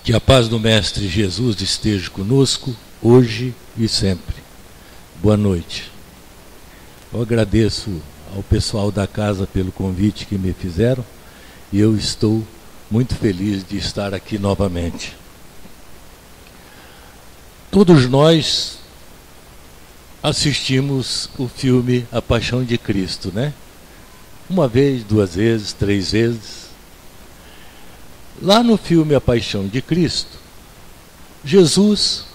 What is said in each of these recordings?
Que a paz do Mestre Jesus esteja conosco, hoje e sempre. Boa noite. Eu agradeço ao pessoal da casa pelo convite que me fizeram e eu estou muito feliz de estar aqui novamente. Todos nós assistimos o filme A Paixão de Cristo, né? Uma vez, duas vezes, três vezes. Lá no filme A Paixão de Cristo, Jesus,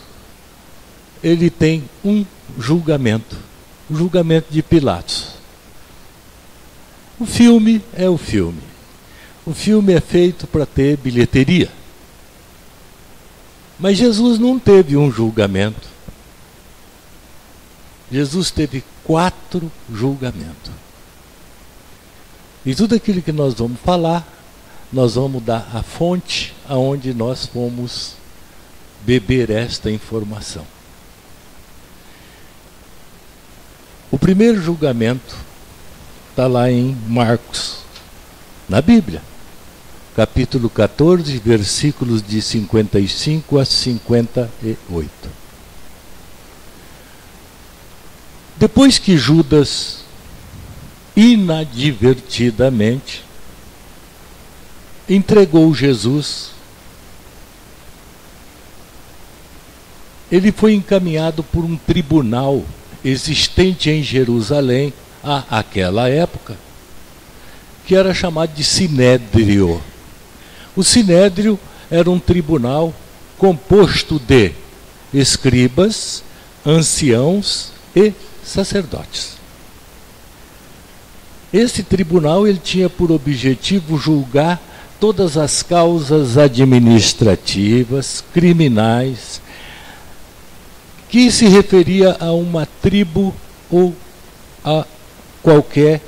ele tem um julgamento, o julgamento de Pilatos. O filme é o filme. O filme é feito para ter bilheteria. Mas Jesus não teve um julgamento. Jesus teve 4 julgamentos. E tudo aquilo que nós vamos falar, nós vamos dar a fonte aonde nós fomos beber esta informação. O primeiro julgamento está lá em Marcos, na Bíblia, capítulo 14, versículos de 55 a 58. Depois que Judas, inadvertidamente, entregou Jesus, ele foi encaminhado por um tribunal existente em Jerusalém, àquela época, que era chamado de Sinédrio. O Sinédrio era um tribunal composto de escribas, anciãos e sacerdotes. Esse tribunal ele tinha por objetivo julgar todas as causas administrativas, criminais, que se referia a uma tribo ou a qualquer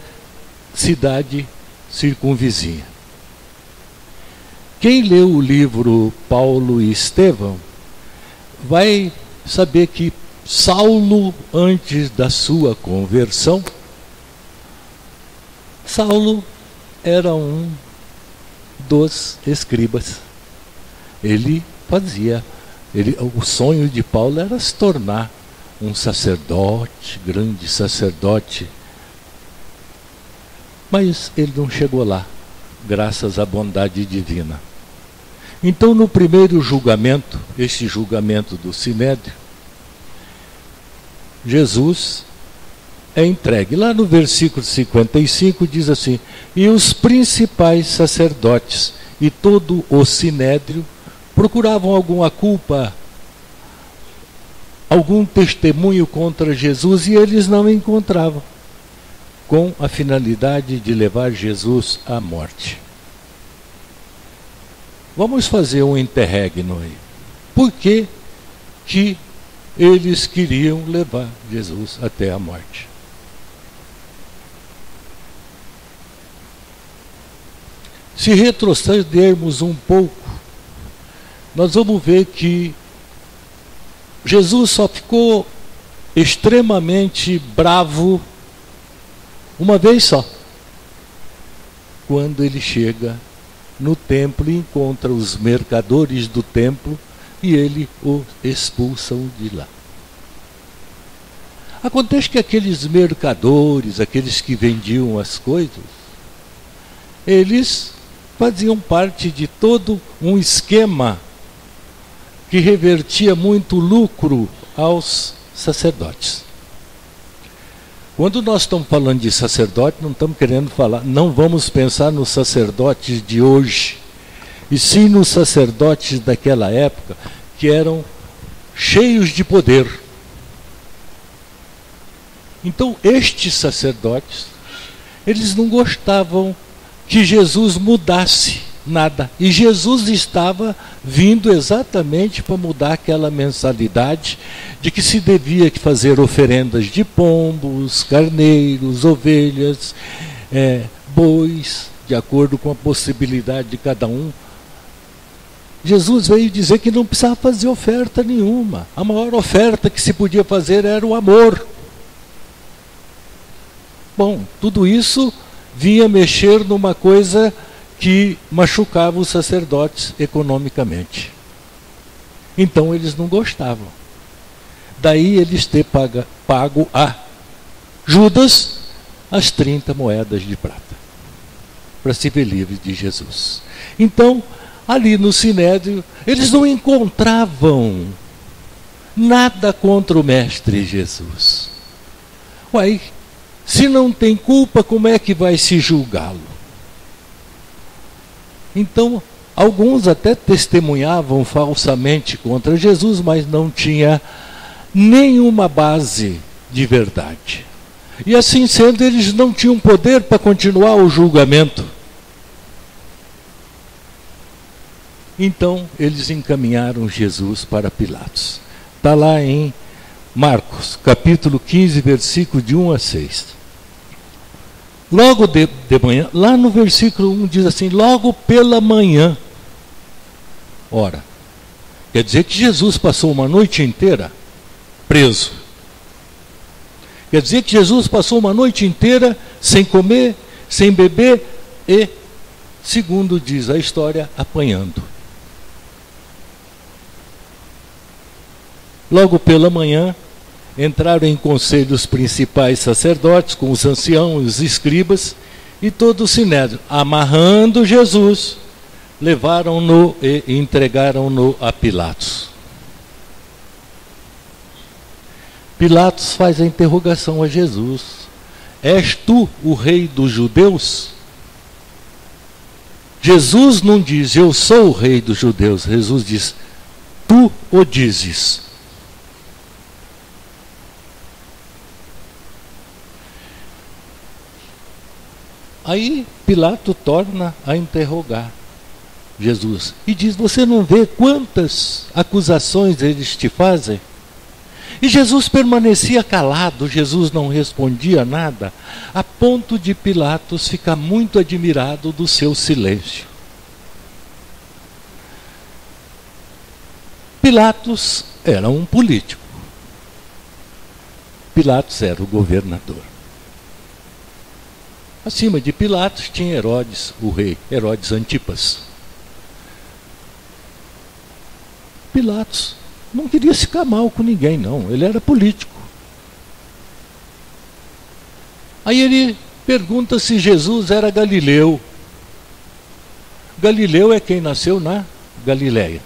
cidade circunvizinha. Quem leu o livro Paulo e Estevão vai saber que Saulo, antes da sua conversão, Saulo era um dos escribas. O sonho de Paulo era se tornar um sacerdote, grande sacerdote. Mas ele não chegou lá, graças à bondade divina. Então, no primeiro julgamento, este julgamento do Sinédrio, Jesus é entregue. Lá no versículo 55 diz assim: e os principais sacerdotes e todo o Sinédrio procuravam alguma culpa, algum testemunho contra Jesus, e eles não encontravam, com a finalidade de levar Jesus à morte. Vamos fazer um interregno aí. Por que que eles queriam levar Jesus até a morte? Se retrocedermos um pouco, nós vamos ver que Jesus só ficou extremamente bravo uma vez só, quando ele chega no templo e encontra os mercadores do templo e ele o expulsam de lá. Acontece que aqueles mercadores, aqueles que vendiam as coisas, eles faziam parte de todo um esquema que revertia muito lucro aos sacerdotes. Quando nós estamos falando de sacerdote, não estamos querendo falar, não vamos pensar nos sacerdotes de hoje, e sim nos sacerdotes daquela época, que eram cheios de poder. Então, estes sacerdotes, eles não gostavam que Jesus mudasse nada. E Jesus estava vindo exatamente para mudar aquela mensalidade de que se devia fazer oferendas de pombos, carneiros, ovelhas, bois, de acordo com a possibilidade de cada um. Jesus veio dizer que não precisava fazer oferta nenhuma. A maior oferta que se podia fazer era o amor. Bom, tudo isso vinha mexer numa coisa que machucava os sacerdotes economicamente. Então eles não gostavam. Daí eles ter pago a Judas as 30 moedas de prata, para se ver livre de Jesus. Então, ali no Sinédrio, eles não encontravam nada contra o Mestre Jesus. Uai, se não tem culpa, como é que vai se julgá-lo? Então, alguns até testemunhavam falsamente contra Jesus, mas não tinha nenhuma base de verdade. E assim sendo, eles não tinham poder para continuar o julgamento. Então, eles encaminharam Jesus para Pilatos. Está lá em Marcos, capítulo 15, versículo de 1 a 6. Logo de manhã, lá no versículo 1 diz assim, logo pela manhã. Ora, quer dizer que Jesus passou uma noite inteira preso. Quer dizer que Jesus passou uma noite inteira sem comer, sem beber e, segundo diz a história, apanhando. Logo pela manhã, entraram em conselho os principais sacerdotes, com os anciãos, os escribas, e todo o sinédrio, amarrando Jesus, levaram-no e entregaram-no a Pilatos. Pilatos faz a interrogação a Jesus: és tu o rei dos judeus? Jesus não diz, eu sou o rei dos judeus. Jesus diz, tu o dizes. Aí Pilatos torna a interrogar Jesus e diz, você não vê quantas acusações eles te fazem? E Jesus permanecia calado, Jesus não respondia nada, a ponto de Pilatos ficar muito admirado do seu silêncio. Pilatos era um político. Pilatos era o governador. Acima de Pilatos tinha Herodes, o rei, Herodes Antipas. Pilatos não queria ficar mal com ninguém, não. Ele era político. Aí ele pergunta se Jesus era galileu. Galileu é quem nasceu na Galileia.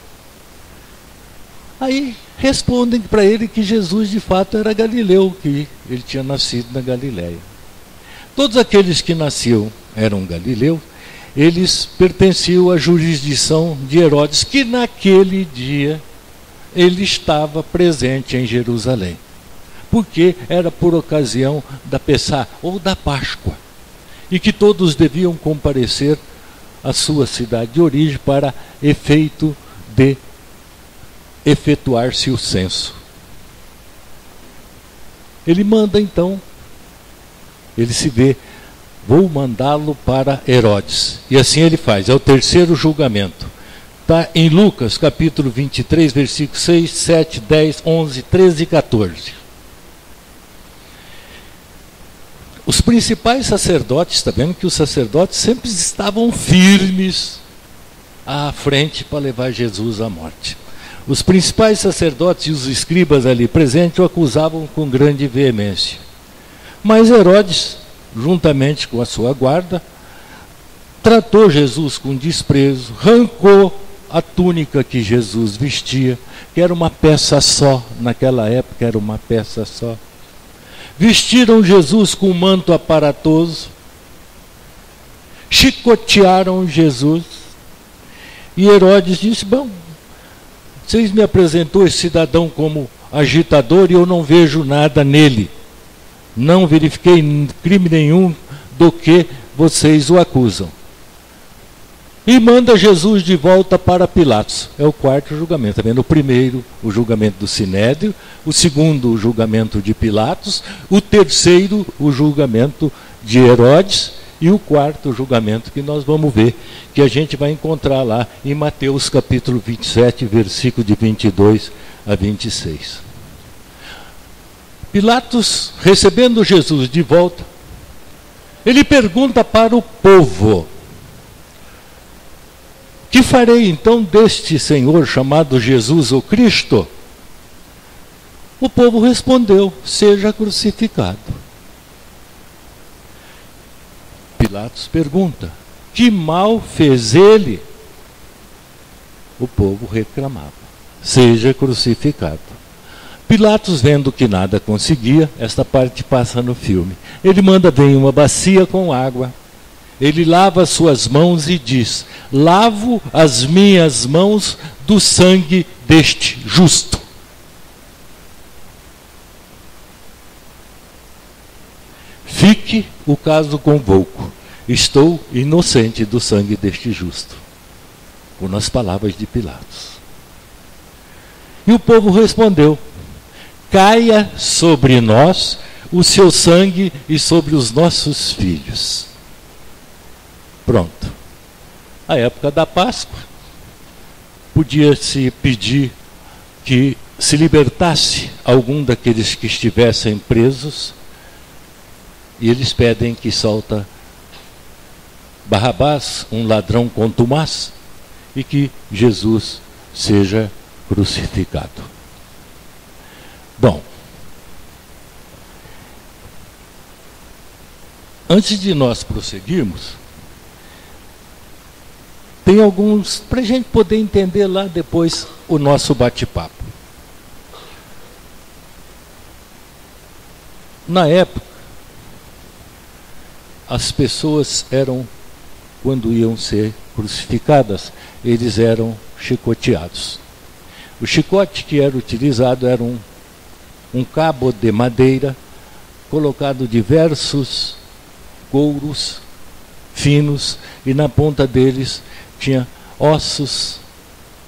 Aí respondem para ele que Jesus de fato era galileu, que ele tinha nascido na Galileia. Todos aqueles que nasciam eram galileus, eles pertenciam à jurisdição de Herodes, que naquele dia ele estava presente em Jerusalém, porque era por ocasião da Pessá, ou da Páscoa, e que todos deviam comparecer à sua cidade de origem para efeito de efetuar-se o censo. Ele manda então, ele se vê, vou mandá-lo para Herodes, e assim ele faz, é o terceiro julgamento. Está em Lucas, capítulo 23, versículos 6, 7, 10, 11, 13 e 14. Os principais sacerdotes, está vendo que os sacerdotes sempre estavam firmes à frente para levar Jesus à morte. Os principais sacerdotes e os escribas ali presentes o acusavam com grande veemência. Mas Herodes, juntamente com a sua guarda, tratou Jesus com desprezo, arrancou a túnica que Jesus vestia, que era uma peça só, naquela época era uma peça só. Vestiram Jesus com um manto aparatoso, chicotearam Jesus, e Herodes disse, bom, vocês me apresentou esse cidadão como agitador e eu não vejo nada nele. Não verifiquei crime nenhum do que vocês o acusam. E manda Jesus de volta para Pilatos. É o quarto julgamento. Está vendo? O primeiro, o julgamento do Sinédrio. O segundo, o julgamento de Pilatos. O terceiro, o julgamento de Herodes. E o quarto julgamento que nós vamos ver, que a gente vai encontrar lá em Mateus capítulo 27, versículo de 22 a 26. Pilatos, recebendo Jesus de volta, ele pergunta para o povo, que farei então deste Senhor chamado Jesus o Cristo? O povo respondeu: seja crucificado. Pilatos pergunta: que mal fez ele? O povo reclamava: seja crucificado. Pilatos, vendo que nada conseguia, esta parte passa no filme, ele manda vir uma bacia com água. Ele lava as suas mãos e diz: lavo as minhas mãos do sangue deste justo. Fique o caso convouco. Estou inocente do sangue deste justo. Ou nas palavras de Pilatos. E o povo respondeu: caia sobre nós o seu sangue e sobre os nossos filhos. Pronto. A época da Páscoa, podia-se pedir que se libertasse algum daqueles que estivessem presos, e eles pedem que solta Barrabás, um ladrão contumaz, e que Jesus seja crucificado. Bom, antes de nós prosseguirmos, tem alguns, para a gente poder entender lá depois o nosso bate-papo. Na época, as pessoas eram, quando iam ser crucificadas, eles eram chicoteados. O chicote que era utilizado era um cabo de madeira, colocado diversos couros finos, e na ponta deles tinha ossos,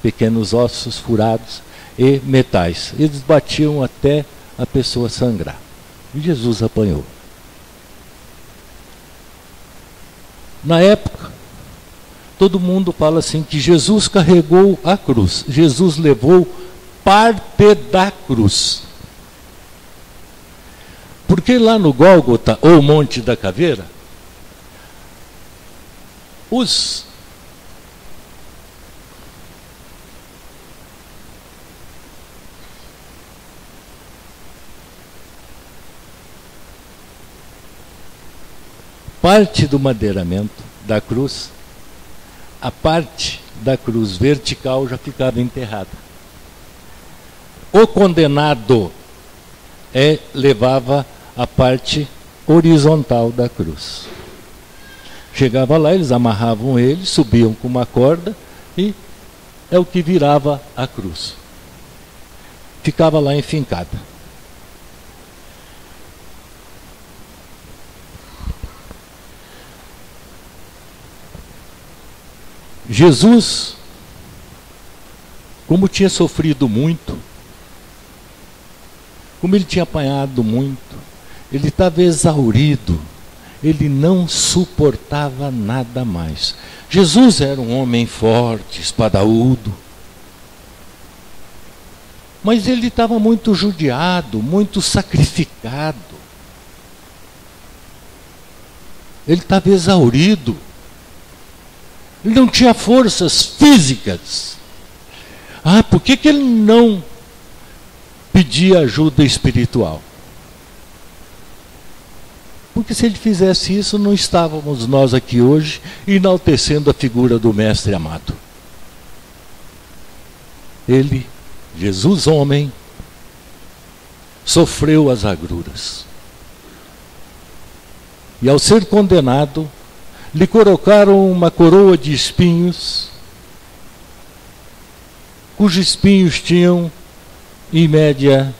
pequenos ossos furados e metais. Eles batiam até a pessoa sangrar. E Jesus apanhou. Na época, todo mundo fala assim que Jesus carregou a cruz. Jesus levou parte da cruz. Porque lá no Gólgota, ou Monte da Caveira, parte do madeiramento da cruz, a parte da cruz vertical já ficava enterrada. O condenado levava a parte horizontal da cruz. Chegava lá, eles amarravam ele, subiam com uma corda e é o que virava a cruz. Ficava lá enfincada. Jesus, como tinha sofrido muito, como ele tinha apanhado muito, ele estava exaurido, ele não suportava nada mais. Jesus era um homem forte, espadaúdo, mas ele estava muito judiado, muito sacrificado. Ele estava exaurido. Ele não tinha forças físicas. Por que ele não pedia ajuda espiritual? Porque se ele fizesse isso, não estávamos nós aqui hoje enaltecendo a figura do Mestre amado. Ele, Jesus homem, sofreu as agruras. E ao ser condenado, lhe colocaram uma coroa de espinhos, cujos espinhos tinham, em média,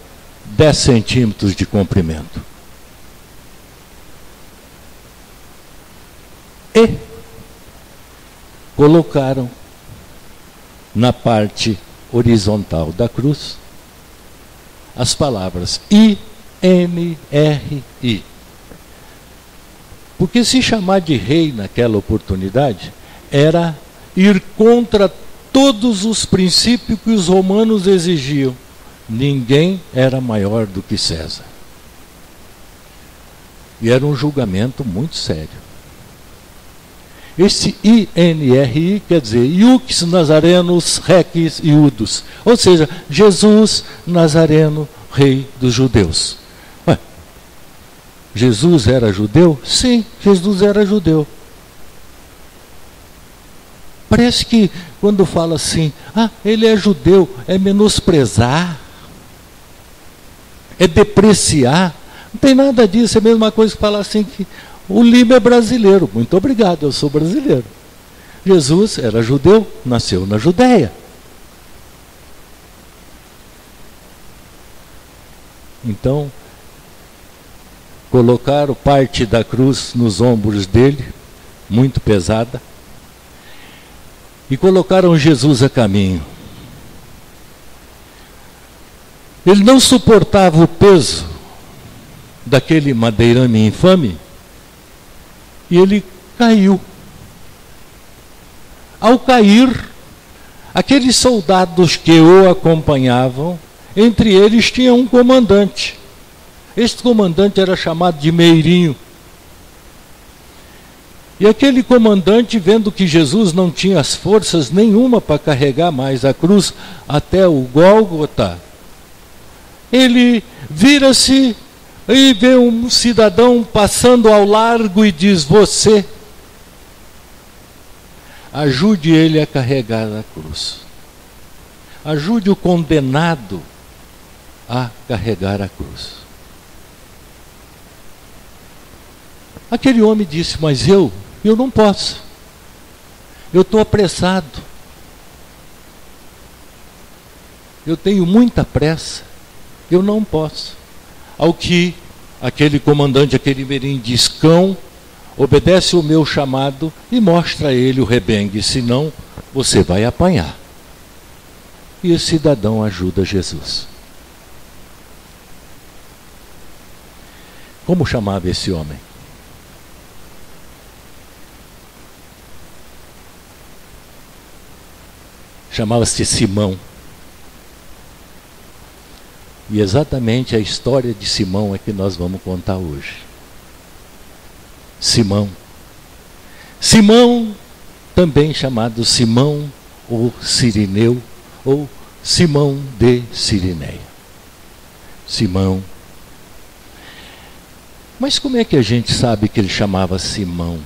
10 centímetros de comprimento. E colocaram na parte horizontal da cruz as palavras IMRI. Porque se chamar de rei naquela oportunidade era ir contra todos os princípios que os romanos exigiam. Ninguém era maior do que César. E era um julgamento muito sério. Esse INRI quer dizer Iux Nazarenos Rex Iudos, ou seja, Jesus Nazareno, Rei dos Judeus. Ué, Jesus era judeu? Sim, Jesus era judeu. Parece que quando fala assim, ele é judeu, é menosprezar, é depreciar. Não tem nada disso, é a mesma coisa que falar assim que o Lima é brasileiro. Muito obrigado, eu sou brasileiro. Jesus era judeu, nasceu na Judéia. Então, colocaram parte da cruz nos ombros dele, muito pesada, e colocaram Jesus a caminho. Ele não suportava o peso daquele madeirame infame, e ele caiu. Ao cair, aqueles soldados que o acompanhavam, entre eles tinha um comandante. Este comandante era chamado de Meirinho. E aquele comandante, vendo que Jesus não tinha as forças nenhuma para carregar mais a cruz até o Gólgota, ele vira-se e vê um cidadão passando ao largo e diz: você, ajude ele a carregar a cruz. Ajude o condenado a carregar a cruz. Aquele homem disse: mas eu não posso. Eu estou apressado. Eu tenho muita pressa. Eu não posso. Ao que aquele comandante, aquele Meirinho diz: cão, obedece o meu chamado e mostra a ele o rebengue, senão você vai apanhar. E o cidadão ajuda Jesus. Como chamava esse homem? Chamava-se Simão. E exatamente a história de Simão é que nós vamos contar hoje. Simão. Simão, também chamado Simão ou Cirineu, ou Simão de Cirineia. Simão. Mas como é que a gente sabe que ele chamava Simão?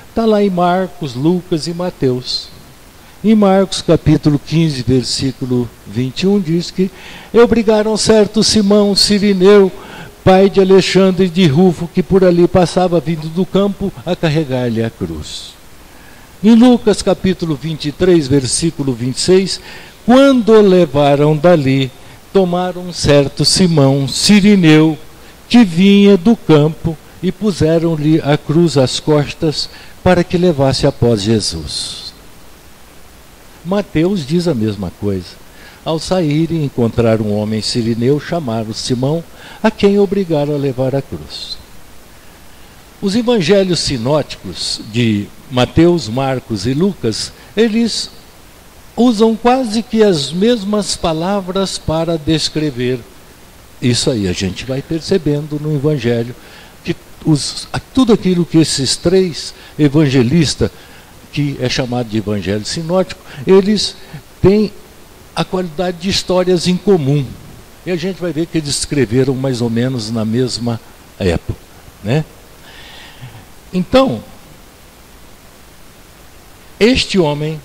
Está lá em Marcos, Lucas e Mateus. Em Marcos capítulo 15, versículo 21, diz que obrigaram certo Simão Cirineu, pai de Alexandre de Rufo, que por ali passava vindo do campo, a carregar-lhe a cruz. Em Lucas capítulo 23, versículo 26, quando o levaram dali, tomaram certo Simão Cirineu, que vinha do campo, e puseram-lhe a cruz às costas, para que levasse após Jesus. Mateus diz a mesma coisa. Ao saírem, encontraram um homem cirineu chamado Simão, a quem obrigaram a levar a cruz. Os evangelhos sinóticos de Mateus, Marcos e Lucas, eles usam quase que as mesmas palavras para descrever isso aí. A gente vai percebendo no evangelho que tudo aquilo que esses três evangelistas, que é chamado de evangelho sinótico, eles têm a qualidade de histórias em comum. E a gente vai ver que eles escreveram mais ou menos na mesma época, né? Então, este homem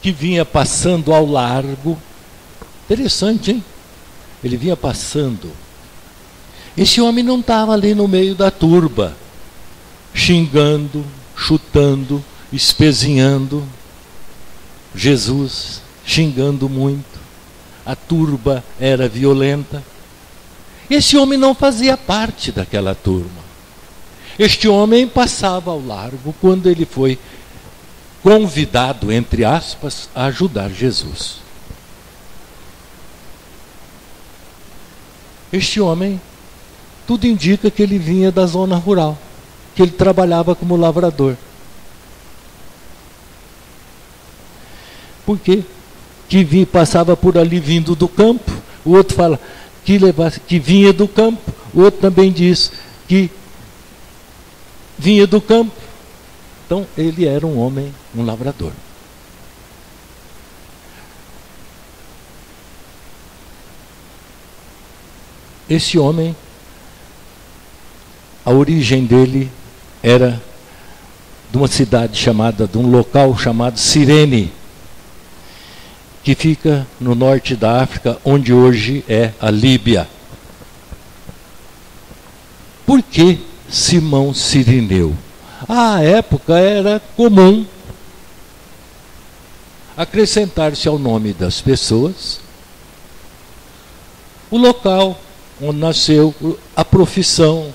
que vinha passando ao largo, interessante, hein? Ele vinha passando. Esse homem não estava ali no meio da turba, xingando, chutando, espezinhando Jesus, xingando muito. A turba era violenta. Esse homem não fazia parte daquela turma. Este homem passava ao largo quando ele foi convidado, entre aspas, a ajudar Jesus. Este homem, tudo indica que ele vinha da zona rural, que ele trabalhava como lavrador. Por quê? Que passava por ali vindo do campo. O outro fala que vinha do campo. O outro também diz que vinha do campo Então ele era um homem, um lavrador. Esse homem, a origem dele era de uma cidade chamada, de um local chamado Cirene, que fica no norte da África, onde hoje é a Líbia. Por que Simão Cirineu? À época era comum acrescentar-se ao nome das pessoas o local onde nasceu, a profissão,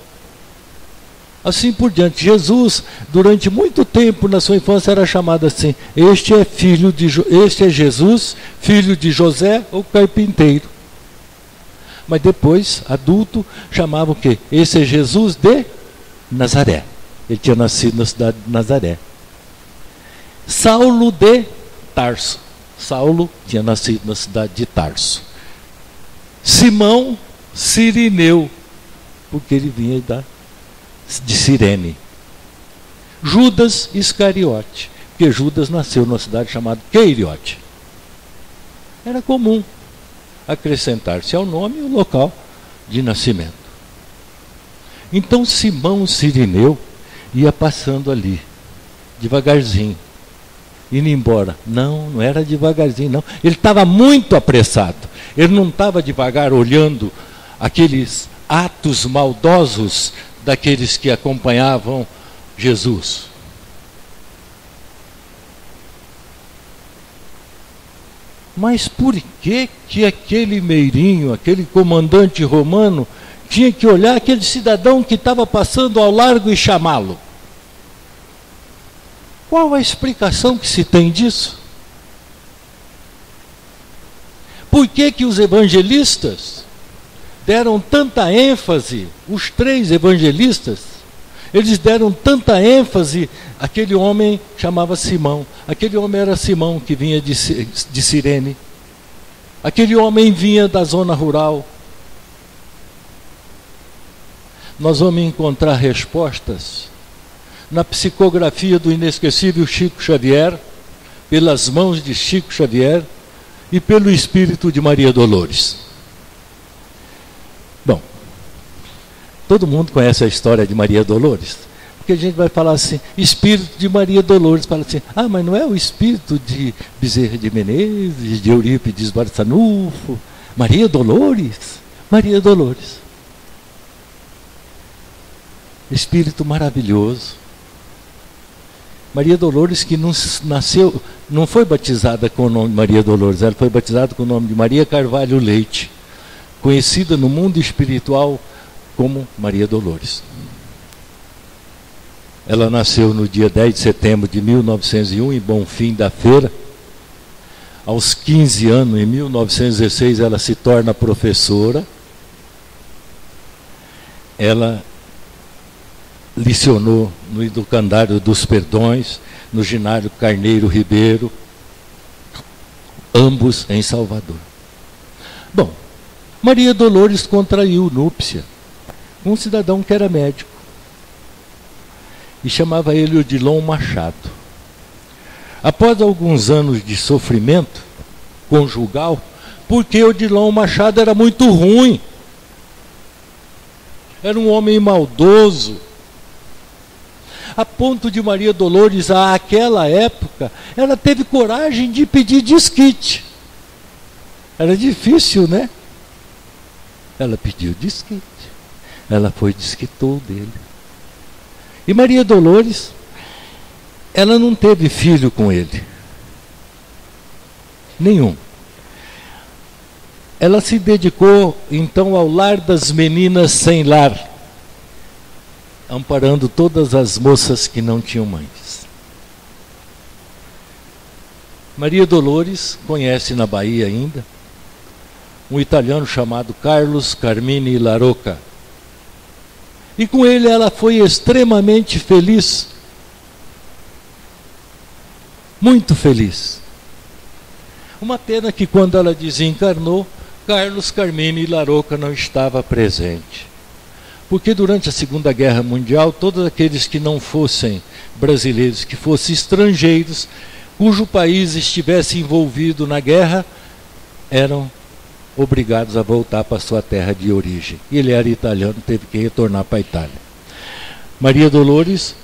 assim por diante. Jesus, durante muito tempo na sua infância, era chamado assim: este é Jesus, filho de José, o carpinteiro. Mas depois, adulto, chamavam o quê? Esse é Jesus de Nazaré. Ele tinha nascido na cidade de Nazaré. Saulo de Tarso. Saulo tinha nascido na cidade de Tarso. Simão Cirineu, porque ele vinha de Cirene. Judas Iscariote, porque Judas nasceu numa cidade chamada Queiriote. Era comum acrescentar-se ao nome o local de nascimento. Então Simão Cirineu ia passando ali, devagarzinho, indo embora. Não era devagarzinho, não. Ele estava muito apressado. Ele não estava devagar olhando aqueles atos maldosos daqueles que acompanhavam Jesus. Mas por que aquele meirinho, aquele comandante romano, tinha que olhar aquele cidadão que estava passando ao largo e chamá-lo? Qual a explicação que se tem disso? Por que os evangelistas deram tanta ênfase, os 3 evangelistas, eles deram tanta ênfase àquele homem que chamava Simão. Aquele homem era Simão, que vinha de Cirene. Aquele homem vinha da zona rural. Nós vamos encontrar respostas na psicografia do inesquecível Chico Xavier, pelas mãos de Chico Xavier e pelo espírito de Maria Dolores. Bom, todo mundo conhece a história de Maria Dolores, porque a gente vai falar assim, espírito de Maria Dolores, fala assim, mas não é o espírito de Bezerra de Menezes, de Eurípides Barçanufo, Maria Dolores, Maria Dolores. Espírito maravilhoso. Maria Dolores, que não foi batizada com o nome de Maria Dolores, ela foi batizada com o nome de Maria Carvalho Leite, conhecida no mundo espiritual como Maria Dolores. Ela nasceu no dia 10 de setembro de 1901, em Bonfim da Feira. Aos 15 anos, em 1916, ela se torna professora. Ela licionou no Educandário dos Perdões, no Ginásio Carneiro Ribeiro, ambos em Salvador. Bom, Maria Dolores contraiu núpcia com um cidadão que era médico e chamava ele Odilon Machado. Após alguns anos de sofrimento conjugal, porque Odilon Machado era muito ruim, era um homem maldoso, a ponto de Maria Dolores, àquela época, ela teve coragem de pedir desquite. Era difícil, né? Ela pediu desquite. Ela foi e desquitou dele. E Maria Dolores, ela não teve filho com ele. Nenhum. Ela se dedicou, então, ao lar das meninas sem lar, amparando todas as moças que não tinham mães. Maria Dolores conhece na Bahia ainda um italiano chamado Carlos Carmine Larocca. E com ele ela foi extremamente feliz. Muito feliz. Uma pena que quando ela desencarnou, Carlos Carmine Larocca não estava presente. Porque durante a Segunda Guerra Mundial, todos aqueles que não fossem brasileiros, que fossem estrangeiros, cujo país estivesse envolvido na guerra, eram obrigados a voltar para sua terra de origem. Ele era italiano, teve que retornar para a Itália. Maria Dolores,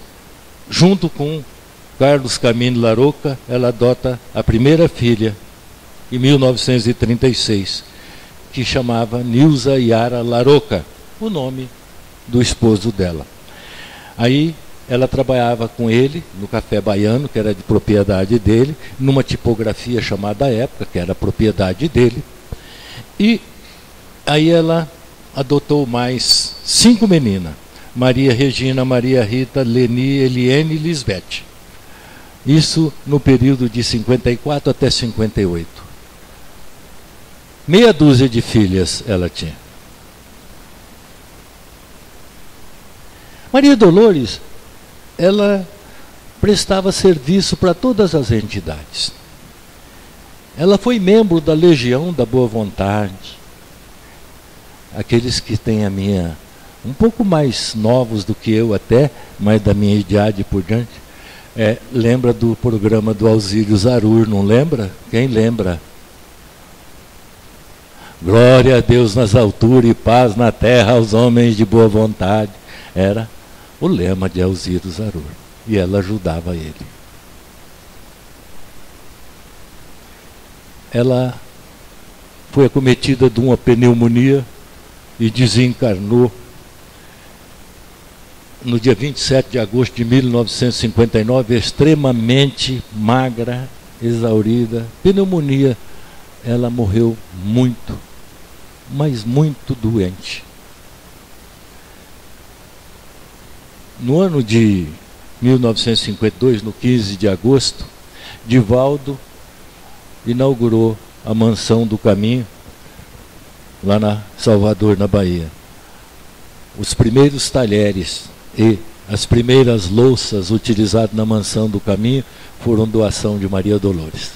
junto com Carlos Camino Larroca, ela adota a primeira filha, em 1936, que chamava Nilza Yara Larroca, o nome do esposo dela. Aí ela trabalhava com ele no Café Baiano, que era de propriedade dele, numa tipografia chamada Época, que era propriedade dele. E aí ela adotou mais 5 meninas: Maria Regina, Maria Rita, Leni, Eliene e Lisbeth. Isso no período de 54 até 58. Meia dúzia de filhas ela tinha. Maria Dolores, ela prestava serviço para todas as entidades. Ela foi membro da Legião da Boa Vontade. Aqueles que têm a minha, um pouco mais novos do que eu até, mas da minha idade por diante, lembra do programa do Alzírio Zarur, não lembra? Quem lembra? Glória a Deus nas alturas e paz na terra aos homens de boa vontade. Era o lema de Alzírio Zarur. E ela ajudava ele. Ela foi acometida de uma pneumonia e desencarnou no dia 27 de agosto de 1959, extremamente magra, exaurida, pneumonia. Ela morreu muito, mas muito doente. No ano de 1952, no 15 de agosto, Divaldo inaugurou a Mansão do Caminho, lá na Salvador, na Bahia. Os primeiros talheres e as primeiras louças utilizadas na Mansão do Caminho foram doação de Maria Dolores.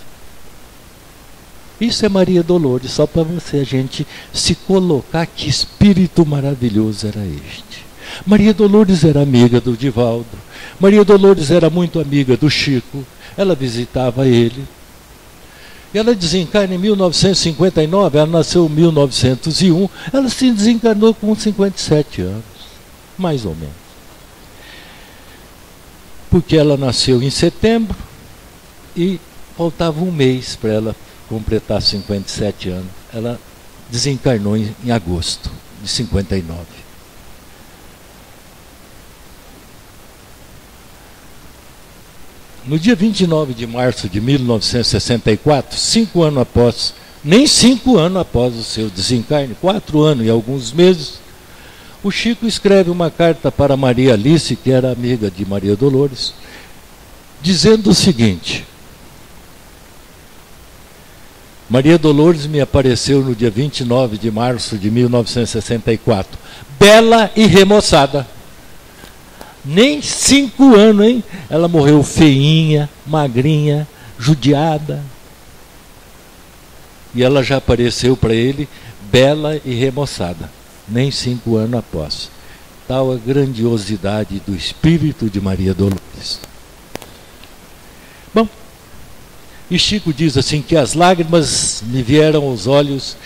Isso é Maria Dolores, só para a gente se colocar que espírito maravilhoso era este. Maria Dolores era amiga do Divaldo. Maria Dolores era muito amiga do Chico. Ela visitava ele. E ela desencarna em 1959, ela nasceu em 1901, ela se desencarnou com 57 anos, mais ou menos. Porque ela nasceu em setembro e faltava um mês para ela completar 57 anos. Ela desencarnou em agosto de 59. No dia 29 de março de 1964, 5 anos após, nem 5 anos após o seu desencarne, 4 anos e alguns meses, o Chico escreve uma carta para Maria Alice, que era amiga de Maria Dolores, dizendo o seguinte: Maria Dolores me apareceu no dia 29 de março de 1964, bela e remoçada. Nem 5 anos, hein? Ela morreu feinha, magrinha, judiada. E ela já apareceu para ele bela e remoçada. Nem 5 anos após. Tal a grandiosidade do espírito de Maria Dolores. Bom, e Chico diz assim que as lágrimas me vieram aos olhos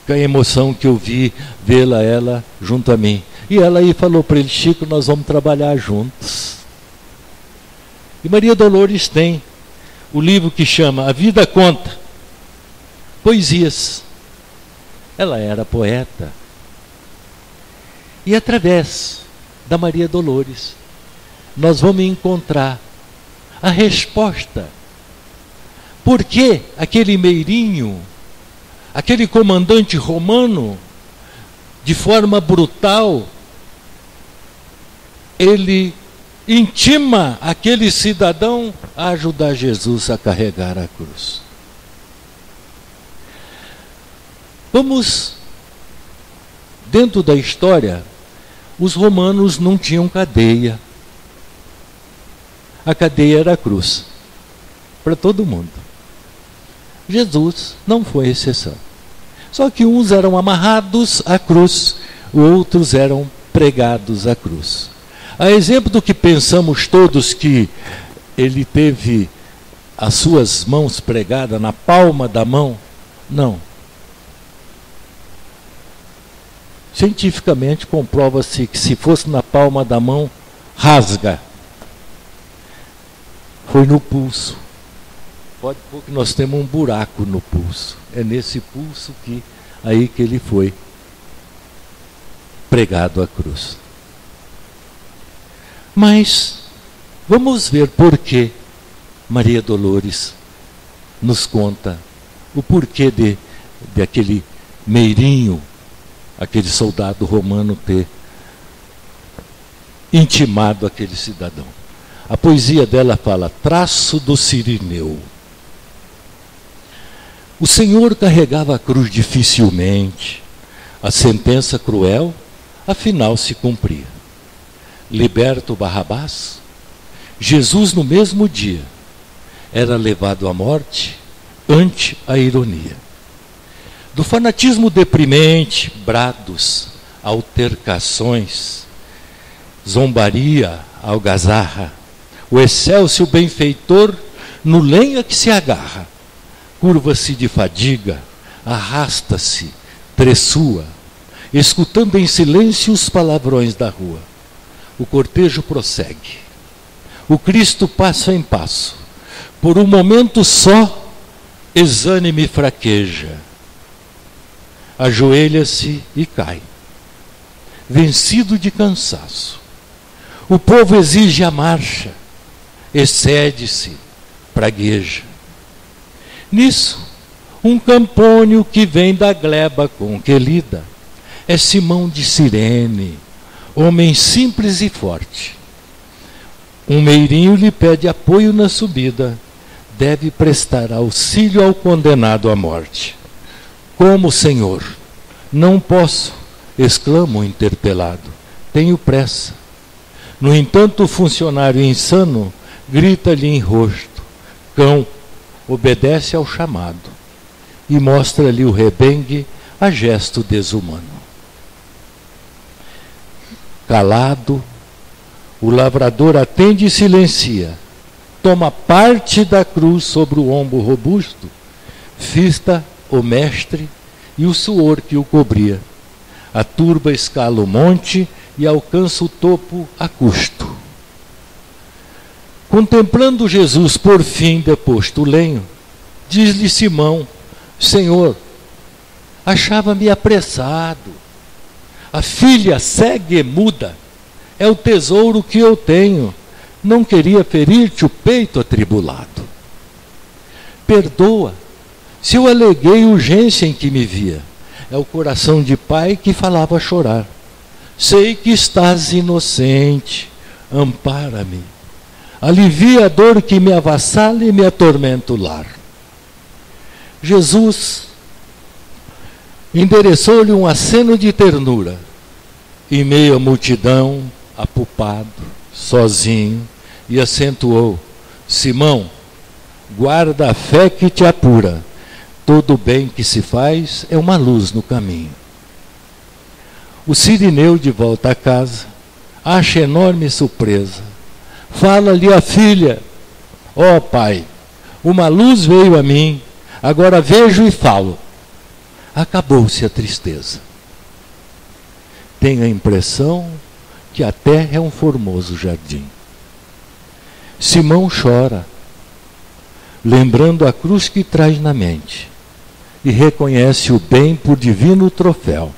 com a emoção que eu vi vê-la ela junto a mim. E ela aí falou para ele: Chico, nós vamos trabalhar juntos. E Maria Dolores tem o livro que chama A Vida Conta, poesias. Ela era poeta. E através da Maria Dolores, nós vamos encontrar a resposta. Por que aquele meirinho, aquele comandante romano, de forma brutal, ele intima aquele cidadão a ajudar Jesus a carregar a cruz? Vamos, dentro da história, os romanos não tinham cadeia. A cadeia era a cruz, para todo mundo. Jesus não foi exceção. Só que uns eram amarrados à cruz, outros eram pregados à cruz. A exemplo do que pensamos todos que ele teve as suas mãos pregadas na palma da mão, não. Cientificamente comprova-se que se fosse na palma da mão, rasga. Foi no pulso. Pode pôr que nós temos um buraco no pulso. É nesse pulso que ele foi pregado à cruz. Mas vamos ver por que Maria Dolores nos conta o porquê de aquele meirinho, aquele soldado romano ter intimado aquele cidadão. A poesia dela fala: traço do Cirineu. O Senhor carregava a cruz dificilmente. A sentença cruel, afinal, se cumpria. Liberto Barrabás, Jesus no mesmo dia era levado à morte ante a ironia. Do fanatismo deprimente, brados, altercações, zombaria, algazarra, o excelso benfeitor no lenha que se agarra, curva-se de fadiga, arrasta-se, tressua, escutando em silêncio os palavrões da rua. O cortejo prossegue. O Cristo passo em passo, por um momento só, exânime fraqueja. Ajoelha-se e cai, vencido de cansaço. O povo exige a marcha, excede-se, pragueja. Nisso, um campônio que vem da gleba com que lida é Simão de Cirene, homem simples e forte. Um meirinho lhe pede apoio na subida, deve prestar auxílio ao condenado à morte. Como, Senhor? Não posso, exclama o interpelado. Tenho pressa. No entanto, o funcionário insano grita-lhe em rosto. Cão, obedece ao chamado e mostra-lhe o rebengue a gesto desumano. Calado, o lavrador atende e silencia. Toma parte da cruz sobre o ombro robusto, fista o mestre e o suor que o cobria. A turba escala o monte e alcança o topo a custo. Contemplando Jesus por fim deposto o lenho, diz-lhe Simão: Senhor, achava-me apressado. A filha cega e muda é o tesouro que eu tenho. Não queria ferir-te o peito atribulado. Perdoa se eu aleguei urgência em que me via. É o coração de pai que falava a chorar. Sei que estás inocente, ampara-me. Alivia a dor que me avassala e me atormenta o lar. Jesus endereçou-lhe um aceno de ternura. Em meio à multidão, apupado, sozinho, e acentuou: Simão, guarda a fé que te apura. Todo o bem que se faz é uma luz no caminho. O Cirineu, de volta a casa, acha enorme surpresa. Fala-lhe a filha: ó pai, uma luz veio a mim, agora vejo e falo. Acabou-se a tristeza. Tenho a impressão que a terra é um formoso jardim. Simão chora, lembrando a cruz que traz na mente, e reconhece o bem por divino troféu,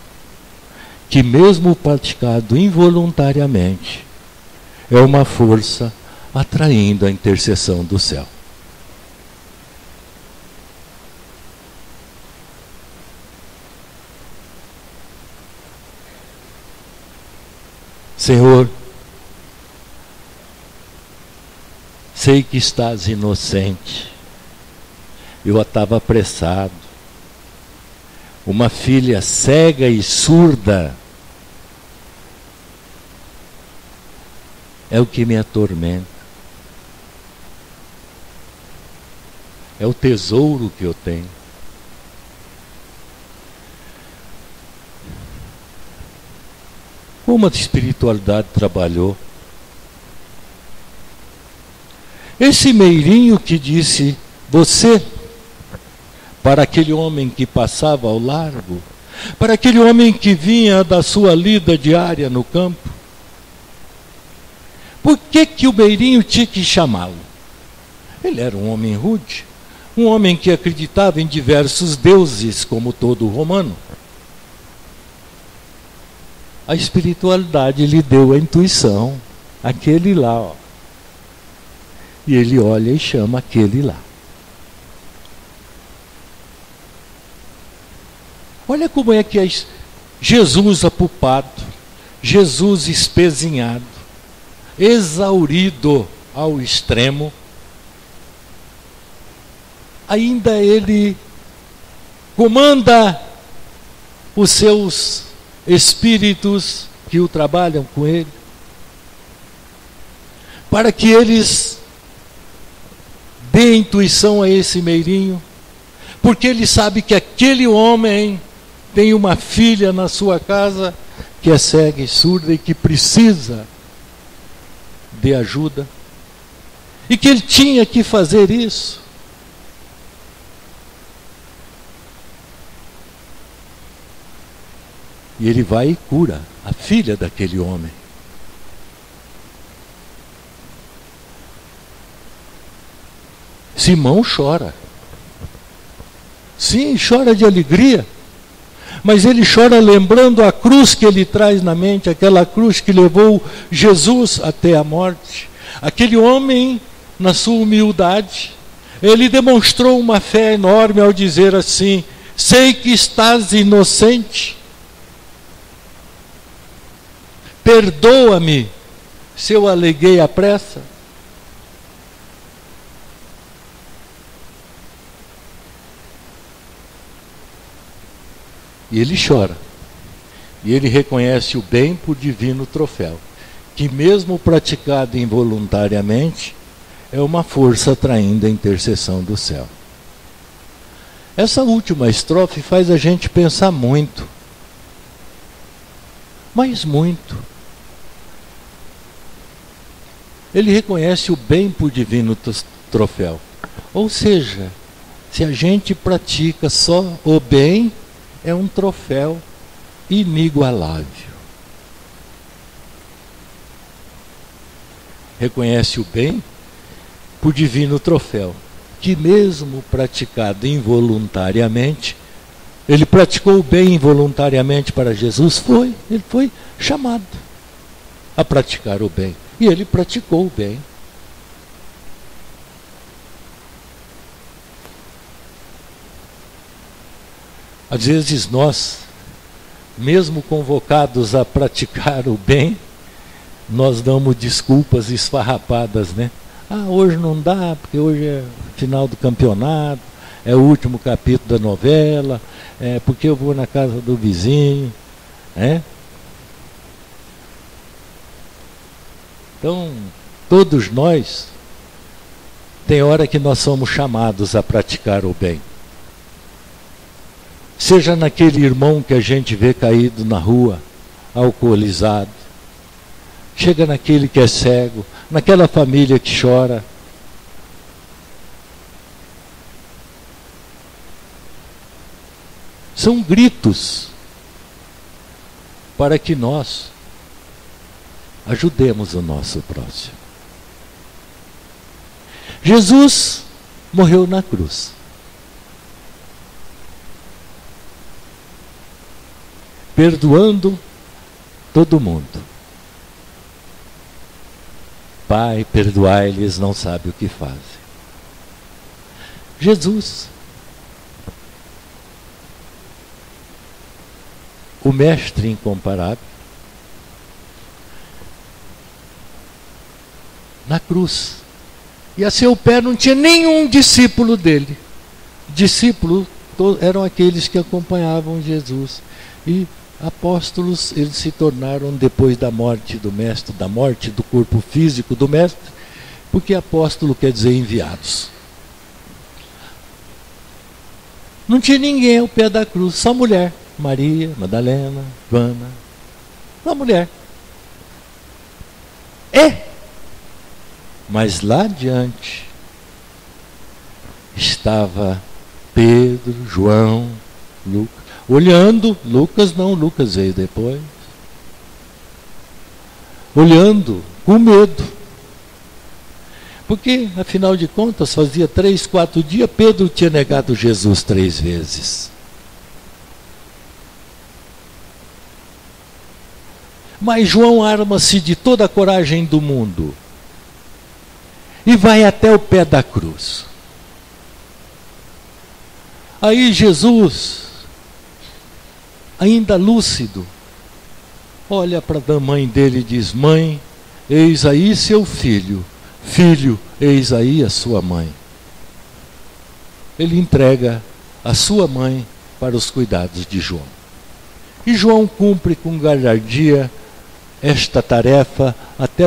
que mesmo praticado involuntariamente, é uma força atraindo a intercessão do céu. Senhor, sei que estás inocente. Eu estava apressado. Uma filha cega e surda é o que me atormenta. É o tesouro que eu tenho. Como a espiritualidade trabalhou. Esse meirinho que disse, você, para aquele homem que passava ao largo, para aquele homem que vinha da sua lida diária no campo, por que o meirinho tinha que chamá-lo? Ele era um homem rude, um homem que acreditava em diversos deuses, como todo romano. A espiritualidade lhe deu a intuição, aquele lá, ó. E ele olha e chama aquele lá. Olha como é que é Jesus apupado, Jesus espezinhado, exaurido ao extremo, ainda ele comanda os seus espíritos que o trabalham com ele, para que eles dêem intuição a esse meirinho, porque ele sabe que aquele homem tem uma filha na sua casa que é cega e surda e que precisa de ajuda, e que ele tinha que fazer isso. E ele vai e cura a filha daquele homem. Simão chora. Sim, chora de alegria. Mas ele chora lembrando a cruz que ele traz na mente, aquela cruz que levou Jesus até a morte. Aquele homem, na sua humildade, ele demonstrou uma fé enorme ao dizer assim: sei que estás inocente, perdoa-me se eu aleguei a pressa. E ele chora. E ele reconhece o bem por divino troféu, que mesmo praticado involuntariamente, é uma força atraindo a intercessão do céu. Essa última estrofe faz a gente pensar muito. Mas muito. Ele reconhece o bem por divino troféu. Ou seja, se a gente pratica só o bem, é um troféu inigualável. Reconhece o bem por divino troféu, que mesmo praticado involuntariamente, ele praticou o bem involuntariamente para Jesus, ele foi chamado a praticar o bem, e ele praticou o bem. Às vezes nós, mesmo convocados a praticar o bem, nós damos desculpas esfarrapadas, né? Ah, hoje não dá, porque hoje é final do campeonato, é o último capítulo da novela, é porque eu vou na casa do vizinho, né? Então, todos nós, tem hora que nós somos chamados a praticar o bem. Seja naquele irmão que a gente vê caído na rua, alcoolizado. Chega naquele que é cego, naquela família que chora. São gritos para que nós ajudemos o nosso próximo. Jesus morreu na cruz. Perdoando todo mundo. Pai, perdoai-lhes, não sabe o que fazem. Jesus, o mestre incomparável, na cruz. E a seu pé não tinha nenhum discípulo dele. Discípulos eram aqueles que acompanhavam Jesus. E apóstolos, eles se tornaram depois da morte do mestre, da morte do corpo físico do mestre, porque apóstolo quer dizer enviados. Não tinha ninguém ao pé da cruz, só mulher. Maria, Madalena, Joana, uma mulher. Mas lá adiante estava Pedro, João, Lucas, olhando. Lucas não, Lucas veio depois. Olhando com medo. Porque, afinal de contas, fazia 3, 4 dias, Pedro tinha negado Jesus 3 vezes. Mas João arma-se de toda a coragem do mundo e vai até o pé da cruz. Aí Jesus, ainda lúcido, olha para a mãe dele e diz: mãe, eis aí seu filho. Filho, eis aí a sua mãe. Ele entrega a sua mãe para os cuidados de João. E João cumpre com galhardia esta tarefa até